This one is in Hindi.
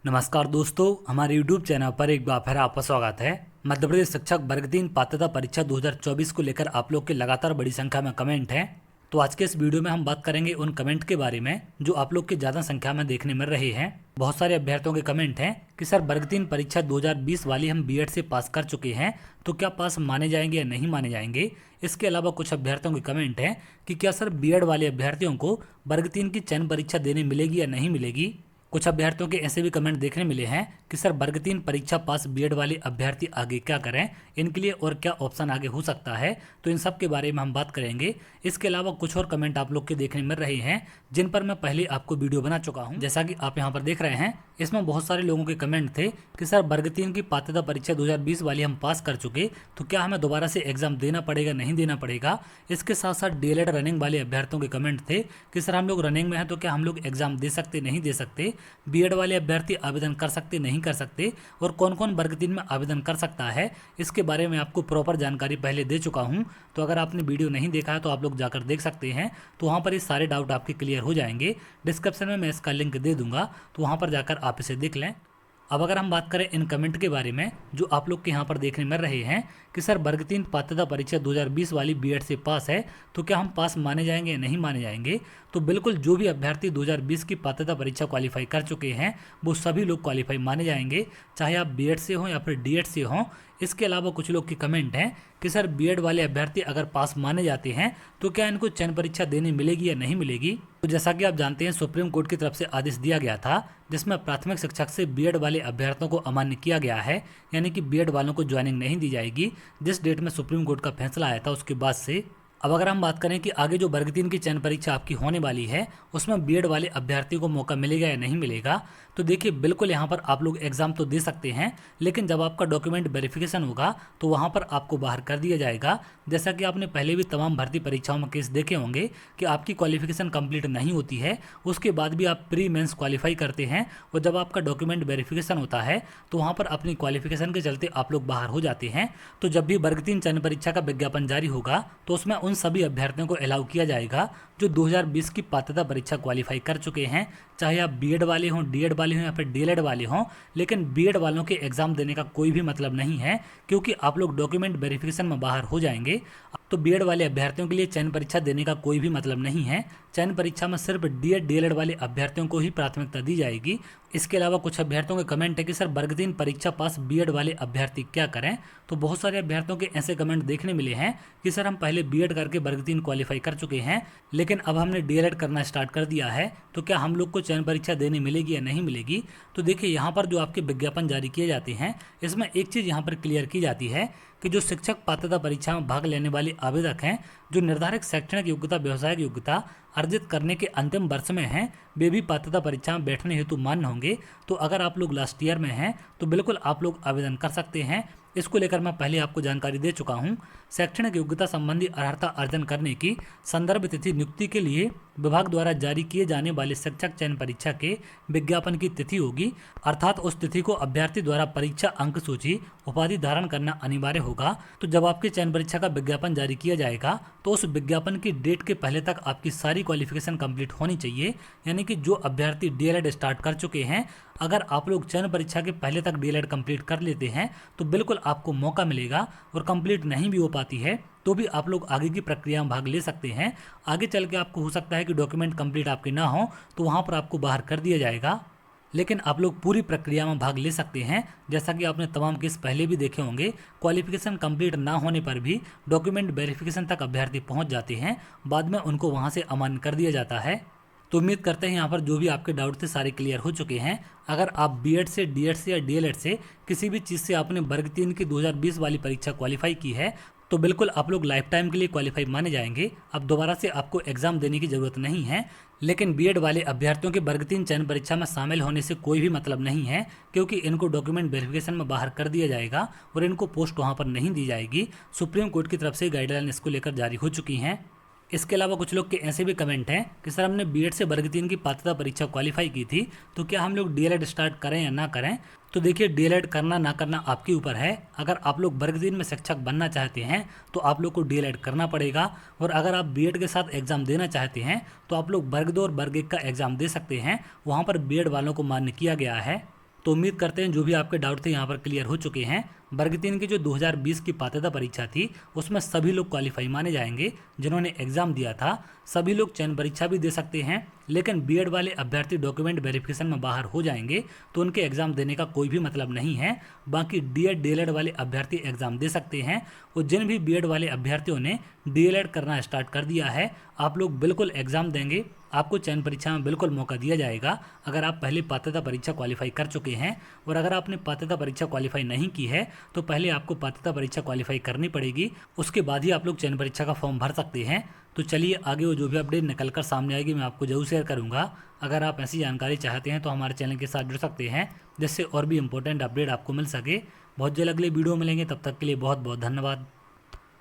नमस्कार दोस्तों, हमारे YouTube चैनल पर एक बार फिर आपका स्वागत है। मध्य प्रदेश शिक्षक वर्ग 3 पात्रता परीक्षा 2024 को लेकर आप लोग के लगातार बड़ी संख्या में कमेंट हैं। तो आज के इस वीडियो में हम बात करेंगे उन कमेंट के बारे में जो आप लोग के ज़्यादा संख्या में देखने मिल रहे हैं। बहुत सारे अभ्यर्थियों के कमेंट हैं कि सर वर्ग 3 परीक्षा 2020 वाली हम बीएड से पास कर चुके हैं, तो क्या पास माने जाएंगे या नहीं माने जाएंगे। इसके अलावा कुछ अभ्यर्थियों के कमेंट हैं कि क्या सर बीएड वाले अभ्यर्थियों को वर्ग 3 की चयन परीक्षा देने मिलेगी या नहीं मिलेगी। कुछ अभ्यर्थियों के ऐसे भी कमेंट देखने मिले हैं कि सर वर्ग 3 परीक्षा पास बीएड वाले अभ्यर्थी आगे क्या करें, इनके लिए और क्या ऑप्शन आगे हो सकता है। तो इन सब के बारे में हम बात करेंगे। इसके अलावा कुछ और कमेंट आप लोग के देखने मिल रहे हैं जिन पर मैं पहले आपको वीडियो बना चुका हूं। जैसा कि आप यहां पर देख रहे हैं, इसमें बहुत सारे लोगों के कमेंट थे कि सर वर्ग 3 की पात्रता परीक्षा 2020 वाली हम पास कर चुके, तो क्या हमें दोबारा से एग्जाम देना पड़ेगा नहीं देना पड़ेगा। इसके साथ साथ डीएलएड रनिंग वाले अभ्यर्थियों के कमेंट थे कि सर हम लोग रनिंग में हैं तो क्या हम लोग एग्जाम दे सकते नहीं दे सकते, बीएड वाले अभ्यर्थी आवेदन कर सकते नहीं कर सकते, और कौन कौन वर्ग 3 में आवेदन कर सकता है। इसके बारे में आपको प्रॉपर जानकारी पहले दे चुका हूं। तो अगर आपने वीडियो नहीं देखा है तो आप लोग जाकर देख सकते हैं, तो वहां पर ये सारे डाउट आपके क्लियर हो जाएंगे। डिस्क्रिप्शन में मैं इसका लिंक दे दूंगा, तो वहां पर जाकर आप इसे देख लें। अब अगर हम बात करें इन कमेंट के बारे में जो आप लोग के यहाँ पर देखने मिल रहे हैं कि सर वर्ग 3 पात्रता परीक्षा 2020 वाली बीएड से पास है, तो क्या हम पास माने जाएंगे या नहीं माने जाएंगे। तो बिल्कुल जो भी अभ्यर्थी 2020 की पात्रता परीक्षा क्वालिफाई कर चुके हैं वो सभी लोग क्वालिफाई माने जाएंगे, चाहे आप बीएड से हों या फिर डीएड से हों। इसके अलावा कुछ लोग के कमेंट हैं कि सर बीएड वाले अभ्यर्थी अगर पास माने जाते हैं तो क्या इनको चयन परीक्षा देनी मिलेगी या नहीं मिलेगी। तो जैसा कि आप जानते हैं, सुप्रीम कोर्ट की तरफ से आदेश दिया गया था जिसमें प्राथमिक शिक्षक से बीएड वाले अभ्यर्थियों को अमान्य किया गया है, यानी कि बीएड वालों को ज्वाइनिंग नहीं दी जाएगी। जिस डेट में सुप्रीम कोर्ट का फैसला आया था उसके बाद से अब अगर हम बात करें कि आगे जो वर्ग 3 की चयन परीक्षा आपकी होने वाली है उसमें बीएड वाले अभ्यर्थी को मौका मिलेगा या नहीं मिलेगा। तो देखिए, बिल्कुल यहाँ पर आप लोग एग्जाम तो दे सकते हैं, लेकिन जब आपका डॉक्यूमेंट वेरिफिकेशन होगा तो वहाँ पर आपको बाहर कर दिया जाएगा। जैसा कि आपने पहले भी तमाम भर्ती परीक्षाओं में केस देखे होंगे कि आपकी क्वालिफिकेशन कंप्लीट नहीं होती है, उसके बाद भी आप प्री मेंस क्वालिफाई करते हैं, और जब आपका डॉक्यूमेंट वेरिफिकेशन होता है तो वहाँ पर अपनी क्वालिफिकेशन के चलते आप लोग बाहर हो जाते हैं। तो जब भी वर्ग 3 चयन परीक्षा का विज्ञापन जारी होगा तो उसमें उन सभी अभ्यर्थियों को अलाउ किया जाएगा जो 2020 की पात्रता परीक्षा क्वालिफाई कर चुके हैं, चाहे आप बीएड वाले हों, डीएड वाले हों या फिर डीएलएड वाले हों। लेकिन बीएड वालों के एग्जाम देने का कोई भी मतलब नहीं है, क्योंकि आप लोग डॉक्यूमेंट वेरिफिकेशन में बाहर हो जाएंगे। तो बीएड वाले अभ्यर्थियों के लिए चयन परीक्षा देने का कोई भी मतलब नहीं है। चयन परीक्षा में सिर्फ डीएड डीएलएड वाले अभ्यर्थियों को ही प्राथमिकता दी जाएगी। इसके अलावा कुछ अभ्यर्थियों के कमेंट है कि सर वर्ग 3 परीक्षा पास बीएड वाले अभ्यर्थी क्या करें। तो बहुत सारे अभ्यर्थियों के ऐसे कमेंट देखने मिले हैं कि सर हम पहले बीएड करके वर्ग 3 क्वालिफाई कर चुके हैं, लेकिन अब हमने डीएलएड करना स्टार्ट कर दिया है, तो क्या हम लोग को चयन परीक्षा देनी मिलेगी या नहीं मिलेगी। तो देखिए, यहाँ पर जो आपके विज्ञापन जारी किए जाते हैं इसमें एक चीज़ यहाँ पर क्लियर की जाती है कि जो शिक्षक पात्रता परीक्षा में भाग लेने वाले आवेदक हैं जो निर्धारित शैक्षणिक योग्यता व्यावसायिक योग्यता अर्जित करने के अंतिम वर्ष में हैं, वे भी पात्रता परीक्षा में बैठने हेतु मान्य होंगे। तो अगर आप लोग लास्ट ईयर में हैं तो बिल्कुल आप लोग आवेदन कर सकते हैं। इसको लेकर मैं पहले आपको जानकारी दे चुका हूं। शैक्षणिक योग्यता संबंधी अर्हता अर्जन करने की संदर्भ तिथि नियुक्ति के लिए विभाग द्वारा जारी किए जाने वाले शिक्षक चयन परीक्षा के विज्ञापन की तिथि होगी, अर्थात उस तिथि को अभ्यर्थी द्वारा परीक्षा अंक सूची उपाधि धारण करना अनिवार्य होगा। तो जब आपके चयन परीक्षा का विज्ञापन जारी किया जाएगा तो उस विज्ञापन की डेट के पहले तक आपकी सारी क्वालिफिकेशन कंप्लीट होनी चाहिए, यानी कि जो अभ्यर्थी डीएलएड स्टार्ट कर चुके हैं, अगर आप लोग चयन परीक्षा के पहले तक डीएलएड कंप्लीट कर लेते हैं तो बिल्कुल आपको मौका मिलेगा। और कंप्लीट नहीं भी हो पाती है तो भी आप लोग आगे की प्रक्रिया में भाग ले सकते हैं। आगे चल के आपको हो सकता है कि डॉक्यूमेंट कंप्लीट आपके ना हो तो वहाँ पर आपको बाहर कर दिया जाएगा, लेकिन आप लोग पूरी प्रक्रिया में भाग ले सकते हैं। जैसा कि आपने तमाम केस पहले भी देखे होंगे, क्वालिफिकेशन कंप्लीट ना होने पर भी डॉक्यूमेंट वेरिफिकेशन तक अभ्यर्थी पहुंच जाते हैं, बाद में उनको वहां से अमान्य कर दिया जाता है। तो उम्मीद करते हैं यहाँ पर जो भी आपके डाउट थे सारे क्लियर हो चुके हैं। अगर आप बीएड से, डीएड से या डीएलएड से किसी भी चीज़ से आपने वर्ग 3 की 2020 वाली परीक्षा क्वालिफाई की है तो बिल्कुल आप लोग लाइफ टाइम के लिए क्वालिफाई माने जाएंगे। अब दोबारा से आपको एग्जाम देने की ज़रूरत नहीं है। लेकिन बीएड वाले अभ्यर्थियों के वर्ग 3 चयन परीक्षा में शामिल होने से कोई भी मतलब नहीं है, क्योंकि इनको डॉक्यूमेंट वेरिफिकेशन में बाहर कर दिया जाएगा और इनको पोस्ट वहाँ पर नहीं दी जाएगी। सुप्रीम कोर्ट की तरफ से गाइडलाइन इसको लेकर जारी हो चुकी हैं। इसके अलावा कुछ लोग के ऐसे भी कमेंट हैं कि सर हमने बीएड से वर्ग 3 की पात्रता परीक्षा क्वालिफाई की थी, तो क्या हम लोग डीएलएड स्टार्ट करें या ना करें। तो देखिए, डीएलएड करना ना करना आपके ऊपर है। अगर आप लोग वर्ग 3 में शिक्षक बनना चाहते हैं तो आप लोग को डीएलएड करना पड़ेगा, और अगर आप बीएड के साथ एग्जाम देना चाहते हैं तो आप लोग वर्ग 2 और वर्ग 1 का एग्जाम दे सकते हैं। वहाँ पर बीएड वालों को मान्य किया गया है। तो उम्मीद करते हैं जो भी आपके डाउट थे यहाँ पर क्लियर हो चुके हैं। वर्ग 3 की जो 2020 की पात्रता परीक्षा थी उसमें सभी लोग क्वालिफाई माने जाएंगे। जिन्होंने एग्जाम दिया था सभी लोग चयन परीक्षा भी दे सकते हैं, लेकिन बीएड वाले अभ्यर्थी डॉक्यूमेंट वेरिफिकेशन में बाहर हो जाएंगे तो उनके एग्जाम देने का कोई भी मतलब नहीं है। बाकी डीएड डीएलएड वाले अभ्यर्थी एग्जाम दे सकते हैं। और जिन भी बीएड वाले अभ्यर्थियों ने डीएलएड करना स्टार्ट कर दिया है, आप लोग बिल्कुल एग्जाम देंगे, आपको चयन परीक्षा में बिल्कुल मौका दिया जाएगा। अगर आप पहले पात्रता परीक्षा क्वालिफाई कर चुके हैं और अगर आपने पात्रता परीक्षा क्वालिफाई नहीं की है तो पहले आपको पात्रता परीक्षा क्वालिफाई करनी पड़ेगी, उसके बाद ही आप लोग चयन परीक्षा का फॉर्म भर सकते हैं। तो चलिए आगे वो जो भी अपडेट निकल कर सामने आएगी मैं आपको जरूर शेयर करूंगा। अगर आप ऐसी जानकारी चाहते हैं तो हमारे चैनल के साथ जुड़ सकते हैं, जिससे और भी इंपॉर्टेंट अपडेट आपको मिल सके। बहुत जल्द अगले वीडियो मिलेंगे, तब तक के लिए बहुत बहुत धन्यवाद।